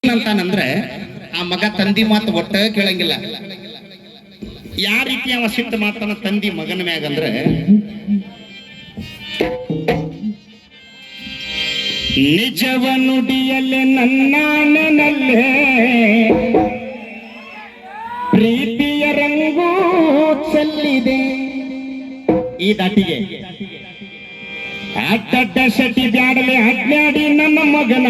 ಅಂತಾನಂದ್ರೆ ಆ ಮಗ ತಂದಿ ಮಾತು ಒಟ್ಟ ಕೇಳಂಗಿಲ್ಲ. ಯಾವ ರೀತಿ ಅವ ಸಿಟ್ಟು ಮಾಡ್ತಾನ ತಂದಿ ಮಗನ ಮ್ಯಾಗ ಅಂದ್ರೆ, ನಿಜವ ನುಡಿಯಲ್ಲೇ ನನ್ನಲ್ಲೇ ಪ್ರೀತಿಯ ರಂಗು ಚೆಲ್ಲಿದೆ. ಈ ದಾಟಿಗೆ ಅಡ್ಡ ಶಟಿ ಬ್ಯಾಡಲೆ ಅಡ್ಡಾಡಿ ನನ್ನ ಮಗನ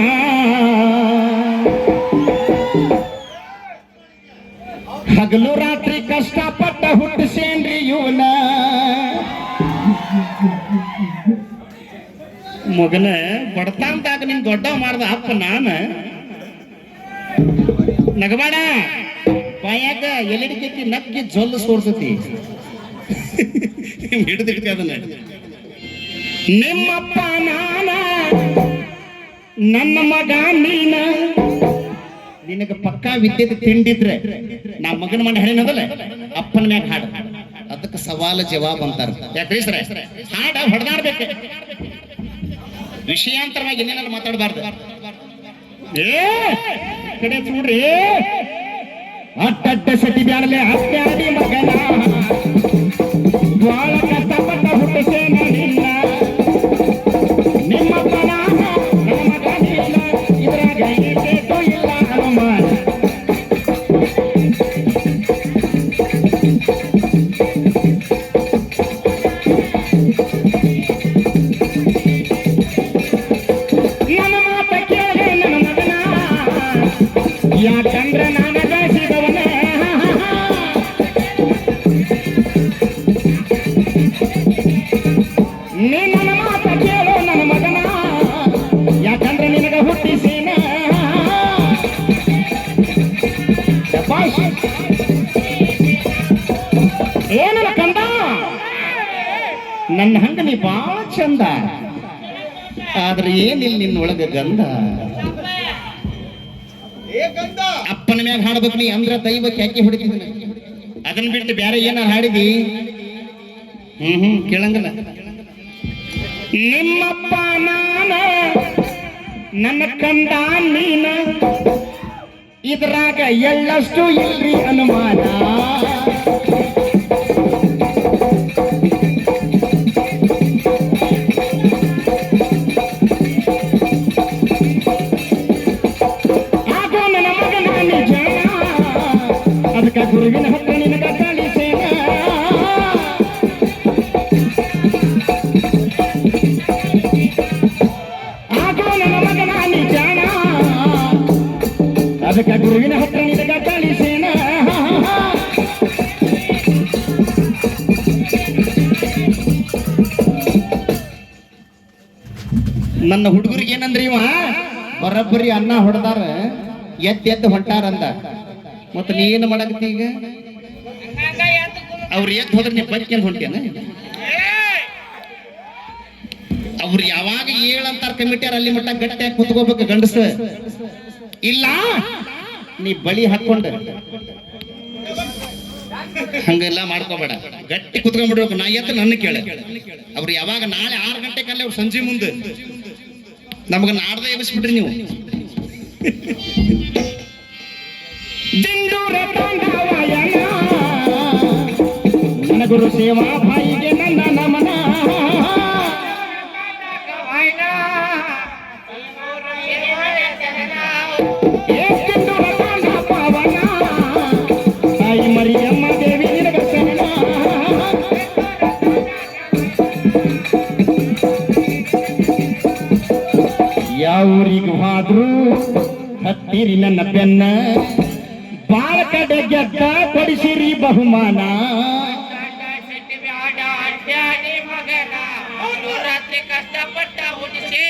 ಹಗಲು ರಾತ್ರಿ ಕಷ್ಟಪಟ್ಟ ಹುಟ್ಟಿಸೇನ್ರಿ ಇವನ. ಮಗನ ಬಡತಾಂತಾಗ ನಿನ್ ದೊಡ್ಡವ ಮಾಡ್ದ ಅಪ್ಪ ನಾನ. ನಗಬೇಡ, ಬಾಯಾಗ ಎಲ್ಲಿಡಿಕೆ ನಕ್ಕಿ ಜೊಲ್ಲು ಸೋರ್ಸತಿ ಹಿಡಿದಿಡ್ತಿ ಅದನ್ನ. ನಿಮ್ಮಪ್ಪ ನಾನ, ನನ್ನ ಮಗ ನೀನ. ನಿನಗ ಪಕ್ಕಾ ವಿದ್ಯೆಗೆ ತಿಂಡಿದ್ರೆ ನಾ ಮಗನ ಮನೆ ಹೇಳೋದಲ್ಲ ಅಪ್ಪನ ಮ್ಯಾಗ ಹಾಡು. ಅದಕ್ಕೆ ಸವಾಲು ಜವಾಬ್ ಅಂತಾರ. ಯಾಕ್ರಿ ಸರ ಹಾಡ ಹೊಡೆದಾಡ್ಬೇಕು, ವಿಷಯಾಂತರವಾಗಿ ಇನ್ನೇನಾದ್ರು ಮಾತಾಡಬಾರ್ದು. ಏ ಕಡೆ ನೋಡ್ರಿ, ಅಡ್ಡ ಸಟಿ ಬ್ಯಾಡಲೆ ಅಡ್ಡಾಡಿ ಮಗನ ಬಾಳ ಕಷ್ಟಪಟ್ಟ ಹುಟ್ಟಿಸೇನ ನಿನ್ನ. ನಿಮ್ಮಪ್ಪ ನಾನ, ನನ್ನ ಮಗ ನೀನ. ಇದ್ರಾಗ ಏಟೇಟು ಇಲ್ಲ ಅನುಮಾನ. ನನ್ನ ಮಾತ ಕೇಳಿ ನನ್ನ ಮಗನ, ಯಾಕಂದ್ರೆ ನಾನು ಗಳಿಸಿದವನ. ನೀ ನನ್ನ ಮಾತ ಕೇಳು ನನ್ನ ಮಗನ, ಯಾಕಂದ್ರೆ ನಿನಗ ಹುಟ್ಟಿಸೀನ. ಏನಲ್ಲ ಕಂದ, ನನ್ನ ಹಂಗ ನೀ ಬಾಳ ಚಂದ, ಆದ್ರೆ ಏನಿಲ್ಲ ನಿನ್ನೊಳಗ ಗಂಧ. ಅಪ್ಪನ ಮ್ಯಾಗ ಹಾಡ್ಬೇಕು ನೀ, ಅಂದ್ರ ದೈವ ಕ್ಯಾಕಿ ಹೊಡಿತೀನಿ. ಅದನ್ನ ಬಿಟ್ಟು ಬೇರೆ ಏನಾರು ಹಾಡಿದಿ ಕೇಳಂಗಿಲ್ಲ. ನಿಮ್ಮಪ್ಪ ನಾನ, ನನ್ನ ಕಂದ ನೀನ. ಇದ್ರಾಗ ಎಳ್ಳಷ್ಟು ಇಲ್ರಿ ಅನುಮಾನ. ಆಗೋ ನನ್ನ ಮಗನ ನಿಜ, ಅದಕ್ಕೆ ಗುರುವಿನ ಹತ್ರ ನಿನಗ ಕಳಿಸೇನ. ಆಗೋ ನನ್ನ ಮಗನ ನಿಜ, ಅದಕ್ಕೆ ಗುರುವಿನ ಹತ್ರ ನಿನಗ ಕಳಿಸೇನ. ನನ್ನ ಹುಡುಗರಿಗೆ ಏನಂದ್ರಿ ಇವ, ಬರಬ್ಬರಿ ಅನ್ನ ಹೊಡೆದಾರ ಎದ್ದು ಹೊಂಟಾರಂದ. ಮತ್ತ ನೀ ಏನು ಮಾಡಕತ್ತಿ ಈಗ? ಅವ್ರು ಎದ್ದು ಹೋದ್ರೆ ನೀ ಬೈಕ್ಯಂತ ಹೊಂಟೇನ? ಅವ್ರು ಯಾವಾಗ ಏಳಂತಾರ ಕಮಿಟಿಯರ್ ಅಲ್ಲಿ ಮಟ್ಟ ಗಟ್ಟಿಯಾಗಿ ಕುತ್ಕೋಬೇಕು ಗಂಡಸ. ಇಲ್ಲ ನೀ ಬಳಿ ಹಾಕೊಂಡ ಹಂಗೆಲ್ಲ ಮಾಡ್ಕೋಬೇಡ, ಗಟ್ಟಿ ಕುತ್ಕೊಂಡ್ಬಿಡ್ಬೇಕು. ನಾ ಎದ್ದು ನನ್ನ ಕೇಳ. ಅವ್ರು ಯಾವಾಗ ನಾಳೆ 6 ಗಂಟೆ ಕಲ್ಲಿ ಅವ್ರು ಸಂಜೆ ಮುಂದೆ ನಮಗ ನಾಡ್ದ ಎಬ್ಬಿಸ್ಬಿಟ್ರಿ ನೀವು. ನನ್ನ ಗುರು ಸೇವಾ ಭಾಯಿಗೆ ನನ್ನ ನಮನ. ತಾಯಿ ಮರಿಯಮ್ಮ ದೇವಿ ನಿನಗ ಶರಣ. ಯಾವೂರಿಗೆ ಹೋದ್ರು ಹತ್ತಿರಿ ನನ್ನ ಬೆನ್ನ, ಬಾಳ ಕಡೆ ಗೆದ್ದ ಕೊಡಿಸಿರಿ ಬಹುಮಾನ. ರಾತ್ರಿ ಕಷ್ಟಪಟ್ಟ ಹುಟ್ಟಿಸಿ